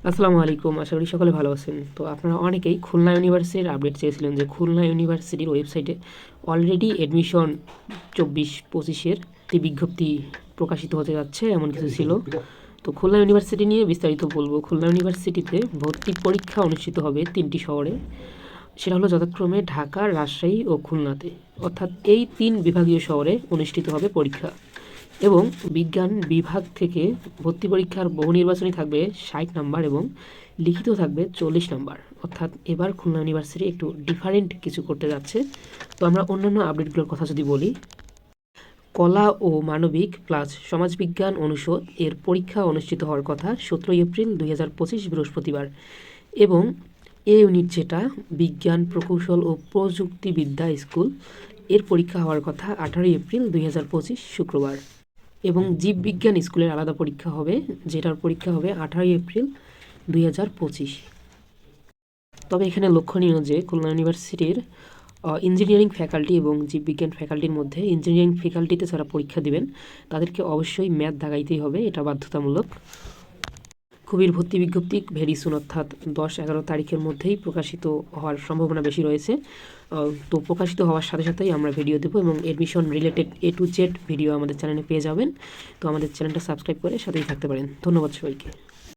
আসসালামু আলাইকুম, আশা করি সকলে ভালো আছেন। তো আপনারা অনেকেই খুলনা ইউনিভার্সিটির আপডেট চেয়েছিলেন যে খুলনা ইউনিভার্সিটির ওয়েবসাইটে অলরেডি অ্যাডমিশন 24-25-এর একটি বিজ্ঞপ্তি প্রকাশিত হতে যাচ্ছে এমন কিছু ছিল। তো খুলনা ইউনিভার্সিটি নিয়ে বিস্তারিত বলবো। খুলনা ইউনিভার্সিটিতে ভর্তি পরীক্ষা অনুষ্ঠিত হবে 3টি শহরে, সেটা হলো যথাক্রমে ঢাকা, রাজশাহী ও খুলনাতে। অর্থাৎ এই 3 বিভাগীয় শহরে অনুষ্ঠিত হবে পরীক্ষা। এবং বিজ্ঞান বিভাগ থেকে ভর্তি পরীক্ষার বহু নির্বাচনী থাকবে 60 নাম্বার এবং লিখিত থাকবে 40 নাম্বার। অর্থাৎ এবার খুলনা ইউনিভার্সিটি একটু ডিফারেন্ট কিছু করতে যাচ্ছে। তো আমরা অন্যান্য আপডেটগুলোর কথা যদি বলি, কলা ও মানবিক প্লাস সমাজবিজ্ঞান অনুষদ এর পরীক্ষা অনুষ্ঠিত হওয়ার কথা 17 এপ্রিল 2025 বৃহস্পতিবার। এবং এ ইউনিট যেটা বিজ্ঞান প্রকৌশল ও প্রযুক্তিবিদ্যা স্কুল, এর পরীক্ষা হওয়ার কথা 18 এপ্রিল 2025 শুক্রবার। এবং জীববিজ্ঞান স্কুলের আলাদা পরীক্ষা হবে, যেটার পরীক্ষা হবে 18 এপ্রিল 2025। তবে এখানে লক্ষণীয় যে খুলনা ইউনিভার্সিটির ইঞ্জিনিয়ারিং ফ্যাকাল্টি এবং জীববিজ্ঞান ফ্যাকাল্টির মধ্যে ইঞ্জিনিয়ারিং ফ্যাকাল্টিতে যারা পরীক্ষা দিবেন তাদেরকে অবশ্যই ম্যাথ দাগাইতেই হবে, এটা বাধ্যতামূলক। খুবির ভর্তি বিজ্ঞপ্তি ভেরি সুন, অর্থাৎ 10-11 তারিখের মধ্যেই প্রকাশিত হওয়ার সম্ভাবনা বেশি রয়েছে। তো প্রকাশিত হওয়ার সাথে সাথেই আমরা ভিডিও দেবো এবং admission related A to Z video আমাদের চ্যানেলে পেয়ে যাবেন। তো আমাদের চ্যানেলটা সাবস্ক্রাইব করে সাথেই থাকতে পারেন। ধন্যবাদ সবাইকে।